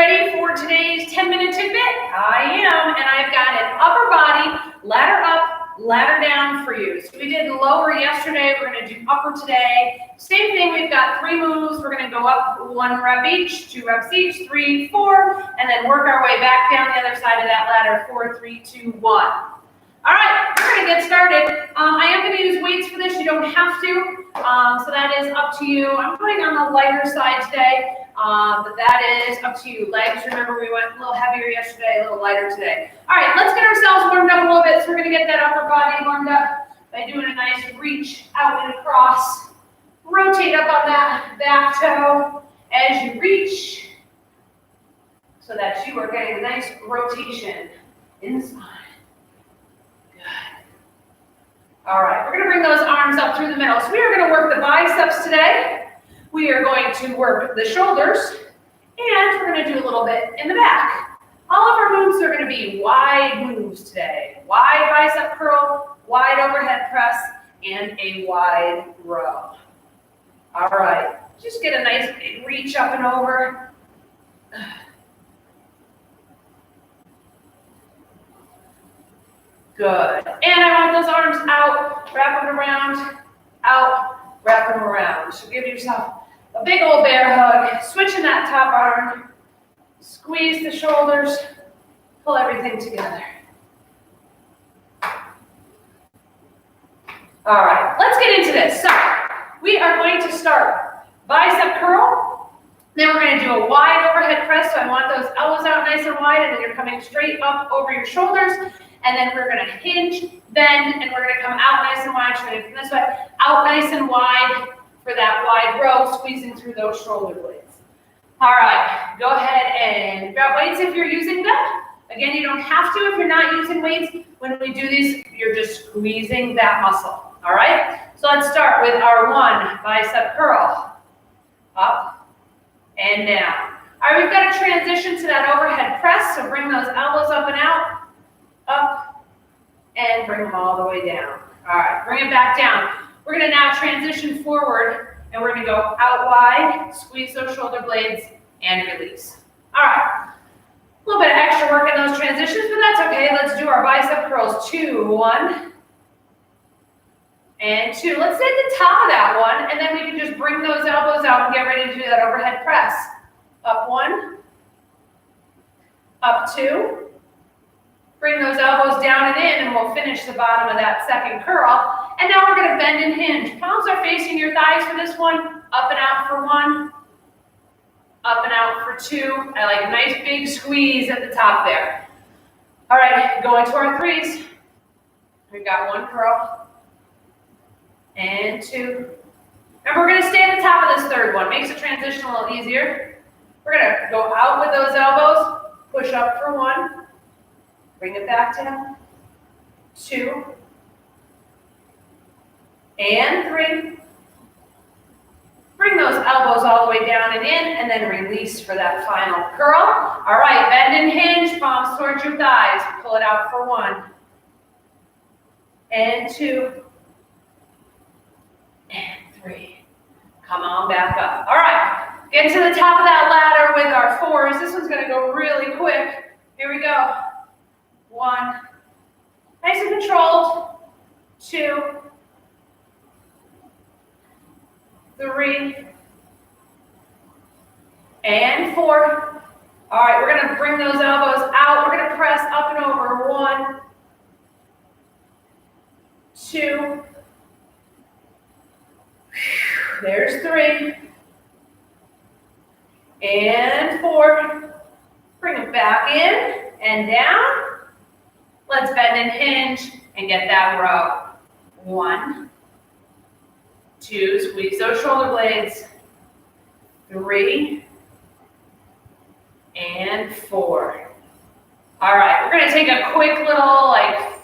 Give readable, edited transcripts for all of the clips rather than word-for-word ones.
Ready for today's 10-minute tidbit? I am, and I've got an upper body, ladder up, ladder down for you. So we did lower yesterday, we're going to do upper today. Same thing, we've got 3 moves. We're going to go up 1 rep each, 2 reps each, 3, 4, and then work our way back down the other side of that ladder, 4, 3, 2, 1. All right, we're going to get started. I am going to use weights for this. You don't have to, so that is up to you. I'm putting on the lighter side today, but that is up to you. Legs, remember we went a little heavier yesterday, a little lighter today. All right, let's get ourselves warmed up a little bit. So we're going to get that upper body warmed up by doing a nice reach out and across. Rotate up on that back toe as you reach so that you are getting a nice rotation in the spine. All right, we're going to bring those arms up through the middle. So we are going to work the biceps today. We are going to work the shoulders, and we're going to do a little bit in the back. All of our moves are going to be wide moves today. Wide bicep curl, wide overhead press, and a wide row. All right, just get a nice big reach up and over. Good. And I want those arms out, wrap them around, out, wrap them around. So give yourself a big old bear hug. Switching that top arm. Squeeze the shoulders. Pull everything together. All right, let's get into this. So we are going to start bicep curl. Then we're going to do a wide overhead press. So I want those elbows out nice and wide, and then you're coming straight up over your shoulders. And then we're going to hinge, bend, and we're going to come out nice and wide. So we're going to come this way, out nice and wide for that wide row, squeezing through those shoulder blades. All right, go ahead and grab weights if you're using them. Again, you don't have to if you're not using weights. When we do these, you're just squeezing that muscle. All right, so let's start with our 1 bicep curl. Up and down. All right, we've got to transition to that overhead press, so bring those elbows up and out. Up, and bring them all the way down. All right, bring it back down. We're going to now transition forward, and we're going to go out wide, squeeze those shoulder blades, and release. All right, a little bit of extra work in those transitions, but that's okay. Let's do our bicep curls. 2, 1, and 2. Let's stay at the top of that one, and then we can just bring those elbows out and get ready to do that overhead press. Up 1, up 2. Bring those elbows down and in, and we'll finish the bottom of that second curl. And now we're going to bend and hinge. Palms are facing your thighs for this one. Up and out for 1. Up and out for 2. I like a nice big squeeze at the top there. All right, going to our 3s. We've got 1 curl. And 2. And we're going to stay at the top of this third one. Makes the transition a little easier. We're going to go out with those elbows. Push up for 1. Bring it back down, 2, and 3. Bring those elbows all the way down and in, and then release for that final curl. All right, bend and hinge, palms towards your thighs. Pull it out for 1, and 2, and 3. Come on back up. All right, get to the top of that ladder with our 4s. This one's going to go really quick. Here we go. 1, nice and controlled, 2, 3, and 4. All right, we're going to bring those elbows out. We're going to press up and over. 1, 2, there's 3, and 4. Bring it back in and down. Let's bend and hinge and get that row. 1, 2, squeeze those shoulder blades. 3, and 4. All right, we're going to take a quick little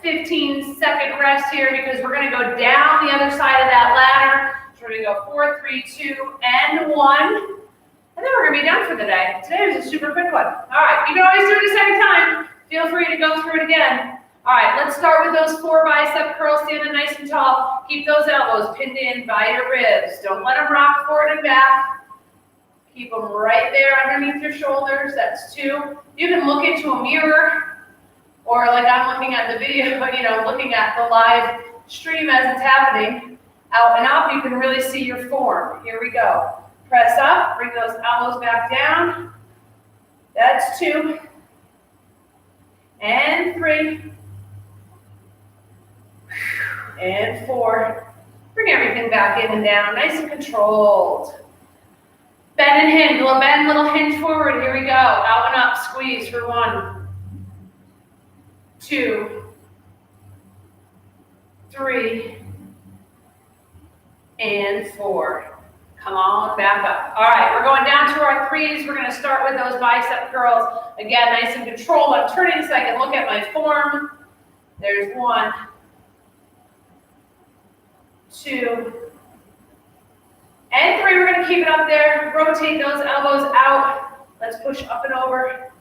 15-second rest here because we're going to go down the other side of that ladder. So we're going to go 4, 3, 2, and 1. And then we're going to be done for the day. Today was a super quick one. All right, you can always do it a second time. Feel free to go through it again. All right, let's start with those 4 bicep curls, standing nice and tall. Keep those elbows pinned in by your ribs. Don't let them rock forward and back. Keep them right there underneath your shoulders. That's 2. You can look into a mirror, or like I'm looking at the video, you know, looking at the live stream as it's happening. Out and up, you can really see your form. Here we go. Press up, bring those elbows back down. That's 2. And 3. And 4. Bring everything back in and down, nice and controlled. Bend and hinge, little bend, little hinge forward. Here we go. Out and up, squeeze for 1, 2, 3, and 4. Come on, back up. All right, we're going down to our 3s. We're going to start with those bicep curls. Again, nice and controlled. I'm turning so I can look at my form. There's 1, 2, and 3. We're going to keep it up there. Rotate those elbows out. Let's push up and over.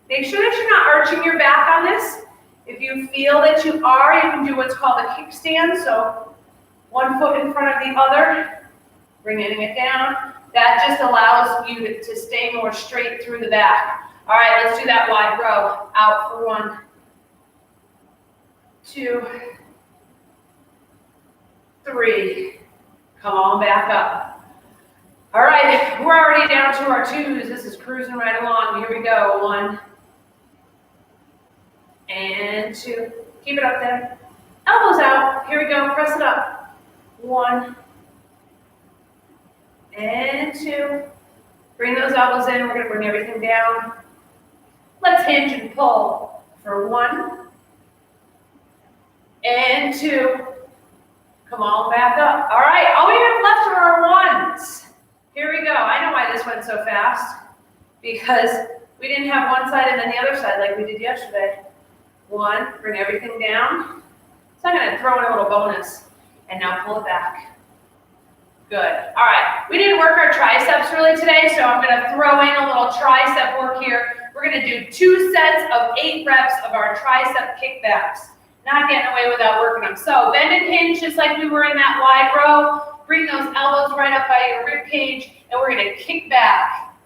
Make sure that you're not arching your back on this. If you feel that you are, you can do what's called a kickstand. So 1 foot in front of the other, bringing it down. That just allows you to stay more straight through the back. All right, let's do that wide row. Out for 1, 2, 3. Come on back up. All right, we're already down to our 2s. This is cruising right along. Here we go. 1 and 2. Keep it up there. Elbows out. Here we go. Press it up. 1 and 2. Bring those elbows in. We're going to bring everything down. Let's hinge and pull for 1 and 2. Come on back up. All right, all we have left are our 1s. Here we go. I know why this went so fast. Because we didn't have one side and then the other side like we did yesterday. 1, bring everything down. So I'm going to throw in a little bonus. And now pull it back. Good. All right. We didn't work our triceps really today, so I'm going to throw in a little tricep work here. We're going to do 2 sets of 8 reps of our tricep kickbacks. Not getting away without working them. So bend and hinge just like we were in that wide row. Bring those elbows right up by your rib cage, and we're going to kick back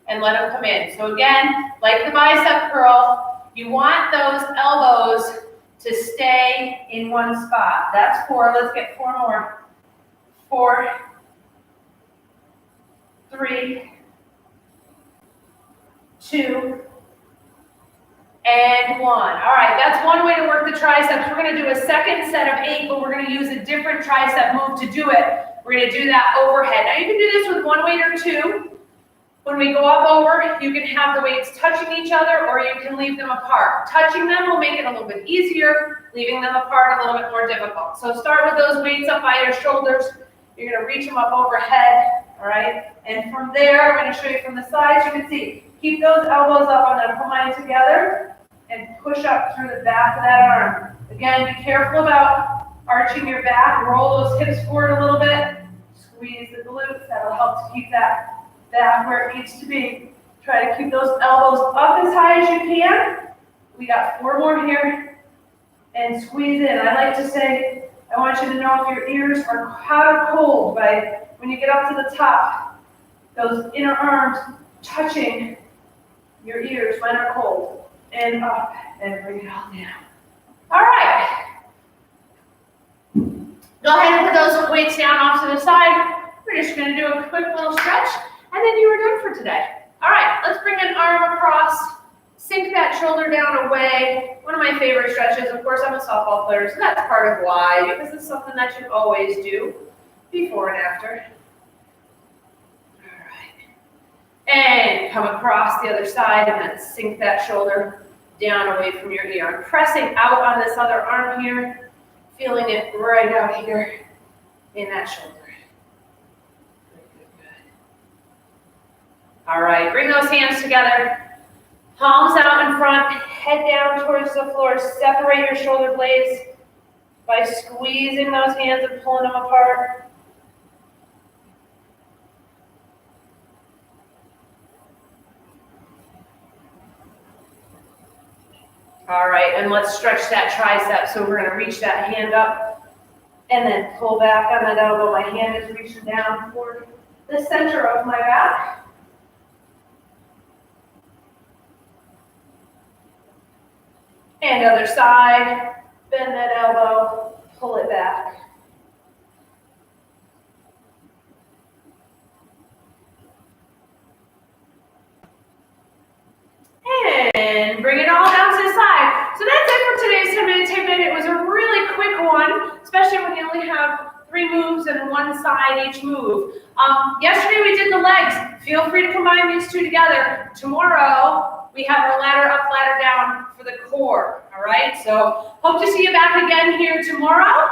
and let them come in. So again, like the bicep curl, you want those elbows to stay in one spot. That's 4. Let's get 4 more. 4, 3, 2, and 1. All right, that's one way to work the triceps. We're going to do a second set of 8, but we're going to use a different tricep move to do it. We're going to do that overhead. Now you can do this with 1 weight or 2. When we go up over, you can have the weights touching each other, or you can leave them apart. Touching them will make it a little bit easier. Leaving them apart a little bit more difficult. So start with those weights up by your shoulders. You're going to reach them up overhead, all right? And from there, I'm going to show you from the sides. You can see, keep those elbows up on that line together and push up through the back of that arm. Again, be careful about arching your back. Roll those hips forward a little bit. Squeeze the glutes. That'll help to keep that back where it needs to be. Try to keep those elbows up as high as you can. We got 4 more here. And squeeze in. I like to say, I want you to know if your ears are hot or cold by when you get up to the top. Those inner arms touching your ears. Mine are cold. And up and bring it all down. All right. Go ahead and put those weights down off to the side. We're just going to do a quick little stretch, and then you are done for today. All right, let's bring an arm across. Sink that shoulder down away. One of my favorite stretches. Of course, I'm a softball player, so that's part of why, because it's something that you always do before and after. All right. And come across the other side, and then sink that shoulder down away from your ear. I'm pressing out on this other arm here, feeling it right out here in that shoulder. Good. All right, bring those hands together. Palms out in front, head down towards the floor. Separate your shoulder blades by squeezing those hands and pulling them apart. All right, and let's stretch that tricep. So we're going to reach that hand up and then pull back on that elbow. My hand is reaching down toward the center of my back. And other side, bend that elbow, pull it back. And bring it all down to the side. So that's it for today's 10-minute tidbit. It was a really quick one, especially when you only have 3 moves and one side each move. Yesterday we did the legs. Feel free to combine these 2 together. Tomorrow we have our ladder up, ladder down for the core. All right, so hope to see you back again here tomorrow.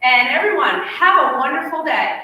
And everyone, have a wonderful day.